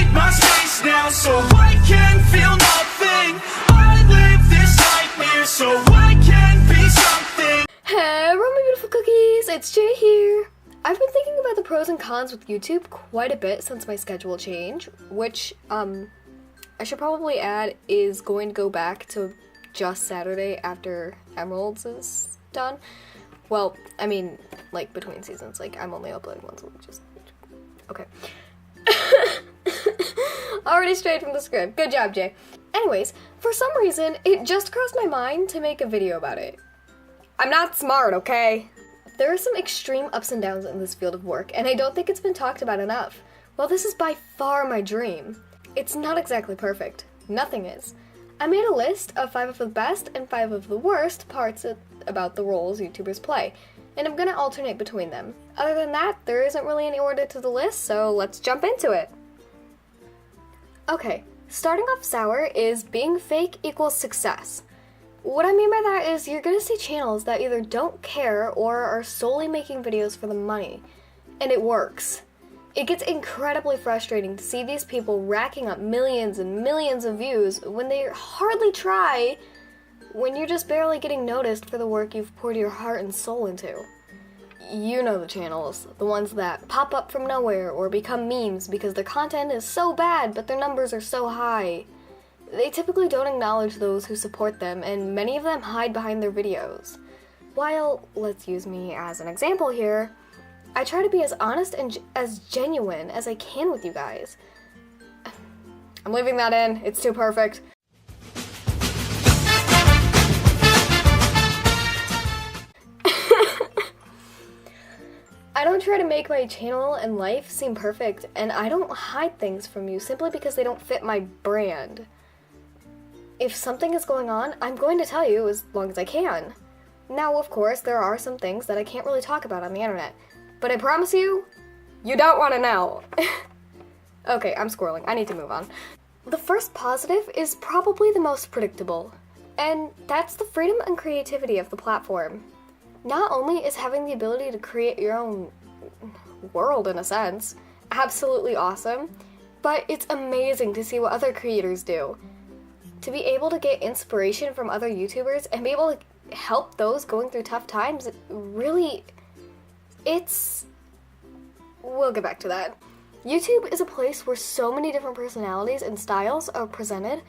need my space now, so I can feel nothing. I live this nightmare, so I can be something. Hello my beautiful cookies, it's Jay here. I've been thinking about the pros and cons with YouTube quite a bit since my schedule change, which, I should probably add is going to go back to just Saturday after Emeralds is done. Well, I mean, like, between seasons, like, I'm only uploading once a week, just, okay. Already straight from the script. Good job, Jay. Anyways, for some reason, it just crossed my mind to make a video about it. I'm not smart, okay? There are some extreme ups and downs in this field of work, and I don't think it's been talked about enough. While this is by far my dream, it's not exactly perfect. Nothing is. I made a list of 5 of the best and 5 of the worst parts about the roles YouTubers play, and I'm gonna alternate between them. Other than that, there isn't really any order to the list, so let's jump into it. Okay, starting off sour is being fake equals success. What I mean by that is you're gonna see channels that either don't care or are solely making videos for the money, and it works. It gets incredibly frustrating to see these people racking up millions and millions of views when they hardly try, when you're just barely getting noticed for the work you've poured your heart and soul into. You know the channels, the ones that pop up from nowhere or become memes because their content is so bad but their numbers are so high. They typically don't acknowledge those who support them, and many of them hide behind their videos. While, let's use me as an example here, I try to be as honest and as genuine as I can with you guys. I'm leaving that in, it's too perfect. I don't try to make my channel and life seem perfect, and I don't hide things from you simply because they don't fit my brand. If something is going on, I'm going to tell you as long as I can. Now, of course, there are some things that I can't really talk about on the internet, but I promise you, you don't want to know. Okay, I'm squirreling. I need to move on. The first positive is probably the most predictable, and that's the freedom and creativity of the platform. Not only is having the ability to create your own world, in a sense, absolutely awesome, but it's amazing to see what other creators do. To be able to get inspiration from other YouTubers and be able to help those going through tough times, really, we'll get back to that. YouTube is a place where so many different personalities and styles are presented.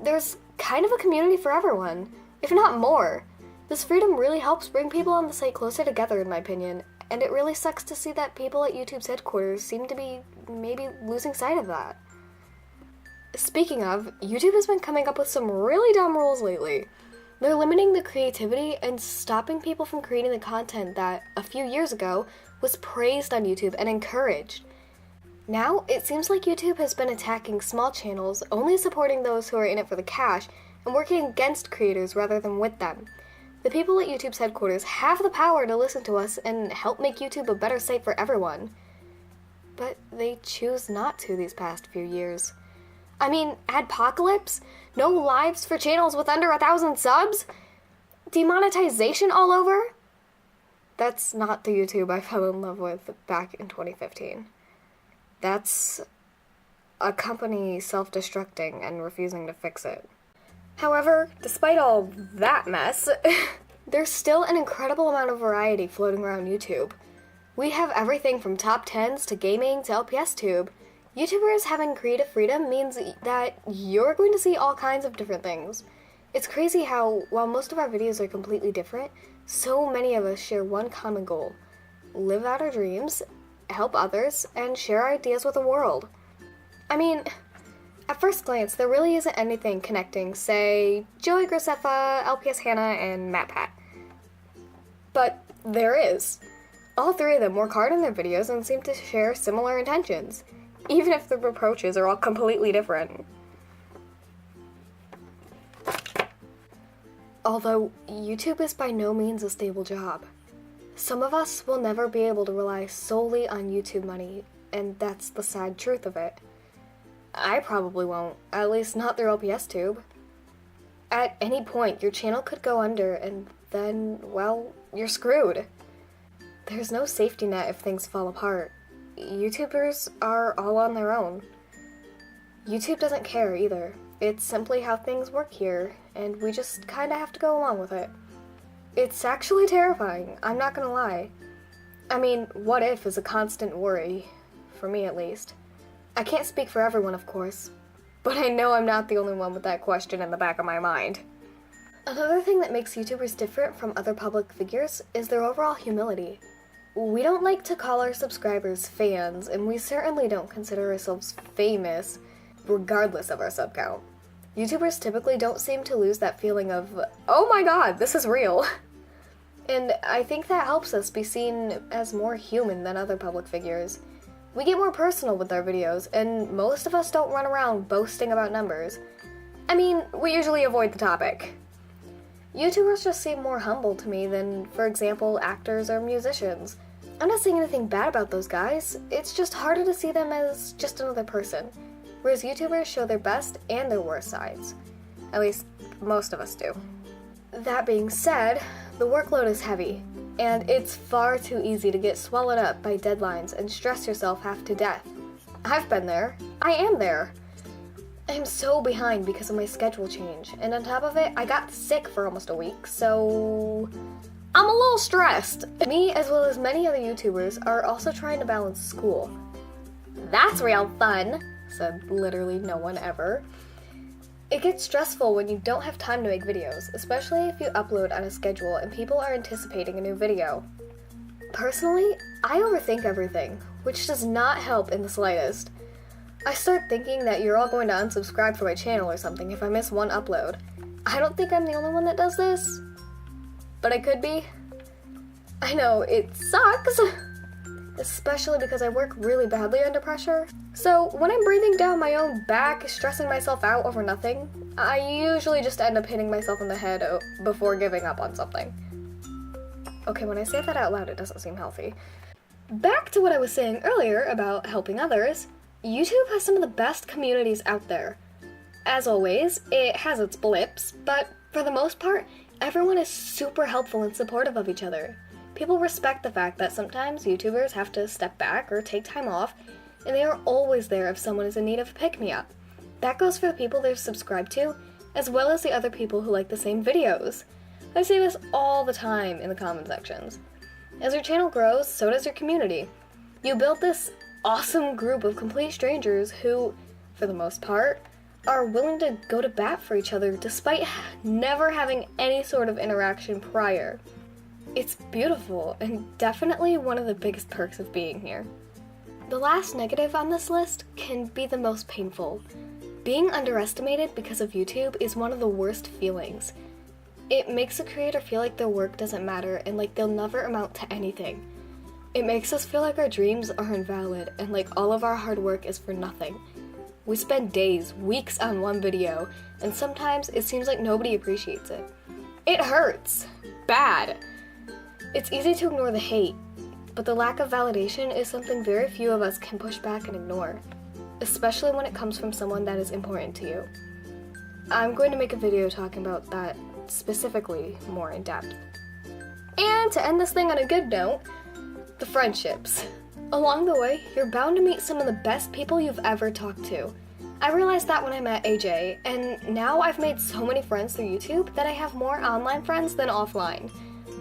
There's kind of a community for everyone, if not more. This freedom really helps bring people on the site closer together, in my opinion, and it really sucks to see that people at YouTube's headquarters seem to be maybe losing sight of that. Speaking of, YouTube has been coming up with some really dumb rules lately. They're limiting the creativity and stopping people from creating the content that, a few years ago, was praised on YouTube and encouraged. Now, it seems like YouTube has been attacking small channels, only supporting those who are in it for the cash, and working against creators rather than with them. The people at YouTube's headquarters have the power to listen to us and help make YouTube a better site for everyone. But they choose not to these past few years. I mean, adpocalypse? No lives for channels with under 1,000 subs? Demonetization all over? That's not the YouTube I fell in love with back in 2015. That's a company self-destructing and refusing to fix it. However, despite all that mess, there's still an incredible amount of variety floating around YouTube. We have everything from top 10s to gaming to LPSTube. YouTubers having creative freedom means that you're going to see all kinds of different things. It's crazy how, while most of our videos are completely different, so many of us share one common goal: live out our dreams, help others, and share ideas with the world. I mean, at first glance, there really isn't anything connecting, say, Joey Graceffa, LPS Hannah, and Matt Pat. But there is. All 3 of them work hard in their videos and seem to share similar intentions, even if their approaches are all completely different. Although, YouTube is by no means a stable job. Some of us will never be able to rely solely on YouTube money, and that's the sad truth of it. I probably won't, at least not through LPSTube. At any point, your channel could go under, and then, well, you're screwed. There's no safety net if things fall apart. YouTubers are all on their own. YouTube doesn't care either. It's simply how things work here, and we just kinda have to go along with it. It's actually terrifying, I'm not gonna lie. I mean, what if is a constant worry, for me at least. I can't speak for everyone, of course, but I know I'm not the only one with that question in the back of my mind. Another thing that makes YouTubers different from other public figures is their overall humility. We don't like to call our subscribers fans, and we certainly don't consider ourselves famous, regardless of our sub count. YouTubers typically don't seem to lose that feeling of, oh my god, this is real. And I think that helps us be seen as more human than other public figures. We get more personal with our videos, and most of us don't run around boasting about numbers. I mean, we usually avoid the topic. YouTubers just seem more humble to me than, for example, actors or musicians. I'm not saying anything bad about those guys, it's just harder to see them as just another person. Whereas YouTubers show their best and their worst sides. At least, most of us do. That being said, the workload is heavy, and it's far too easy to get swallowed up by deadlines and stress yourself half to death. I've been there. I am there. I'm so behind because of my schedule change, and on top of it, I got sick for almost a week, so I'm a little stressed. Me, as well as many other YouTubers, are also trying to balance school. That's real fun, said literally no one ever. It gets stressful when you don't have time to make videos, especially if you upload on a schedule and people are anticipating a new video. Personally, I overthink everything, which does not help in the slightest. I start thinking that you're all going to unsubscribe from my channel or something if I miss one upload. I don't think I'm the only one that does this, but I could be. I know, it sucks, especially because I work really badly under pressure. So when I'm breathing down my own back, stressing myself out over nothing, I usually just end up hitting myself in the head before giving up on something. Okay, when I say that out loud, it doesn't seem healthy. Back to what I was saying earlier about helping others, YouTube has some of the best communities out there. As always, it has its blips, but for the most part, everyone is super helpful and supportive of each other. People respect the fact that sometimes YouTubers have to step back or take time off, and they are always there if someone is in need of a pick-me-up. That goes for the people they're subscribed to, as well as the other people who like the same videos. I see this all the time in the comment sections. As your channel grows, so does your community. You build this awesome group of complete strangers who, for the most part, are willing to go to bat for each other despite never having any sort of interaction prior. It's beautiful and definitely one of the biggest perks of being here. The last negative on this list can be the most painful. Being underestimated because of YouTube is one of the worst feelings. It makes a creator feel like their work doesn't matter and like they'll never amount to anything. It makes us feel like our dreams are invalid and like all of our hard work is for nothing. We spend days, weeks on one video, and sometimes it seems like nobody appreciates it. It hurts. Bad. It's easy to ignore the hate, but the lack of validation is something very few of us can push back and ignore, especially when it comes from someone that is important to you. I'm going to make a video talking about that specifically more in depth. And to end this thing on a good note, the friendships. Along the way, you're bound to meet some of the best people you've ever talked to. I realized that when I met AJ, and now I've made so many friends through YouTube that I have more online friends than offline.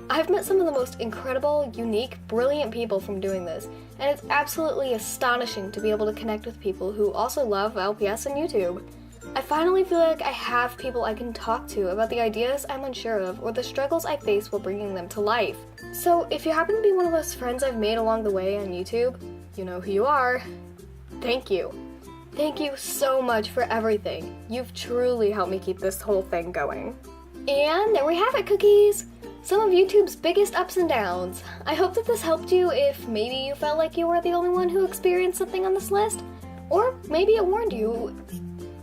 I've met some of the most incredible, unique, brilliant people from doing this, and it's absolutely astonishing to be able to connect with people who also love LPS and YouTube. I finally feel like I have people I can talk to about the ideas I'm unsure of or the struggles I face while bringing them to life. So if you happen to be one of those friends I've made along the way on YouTube, you know who you are. Thank you. Thank you so much for everything. You've truly helped me keep this whole thing going. And there we have it, cookies! Some of YouTube's biggest ups and downs. I hope that this helped you if maybe you felt like you were the only one who experienced something on this list, or maybe it warned you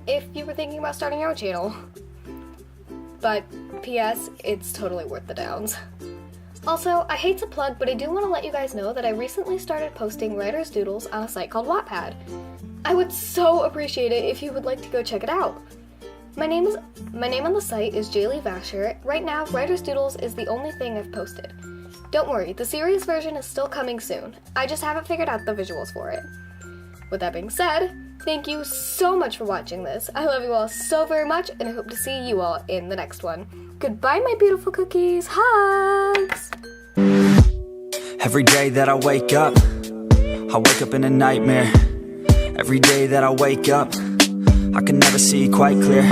if you were thinking about starting your own channel. But P.S., it's totally worth the downs. Also, I hate to plug, but I do want to let you guys know that I recently started posting writer's doodles on a site called Wattpad. I would so appreciate it if you would like to go check it out. My name on the site is Jaylee Vasher. Right now, Writer's Doodles is the only thing I've posted. Don't worry, the serious version is still coming soon. I just haven't figured out the visuals for it. With that being said, Thank you so much for watching this. I love you all so very much, and I hope to see you all in the next one. Goodbye, my beautiful cookies. Hugs! Every day that I wake up in a nightmare. Every day that I wake up, I can never see quite clear.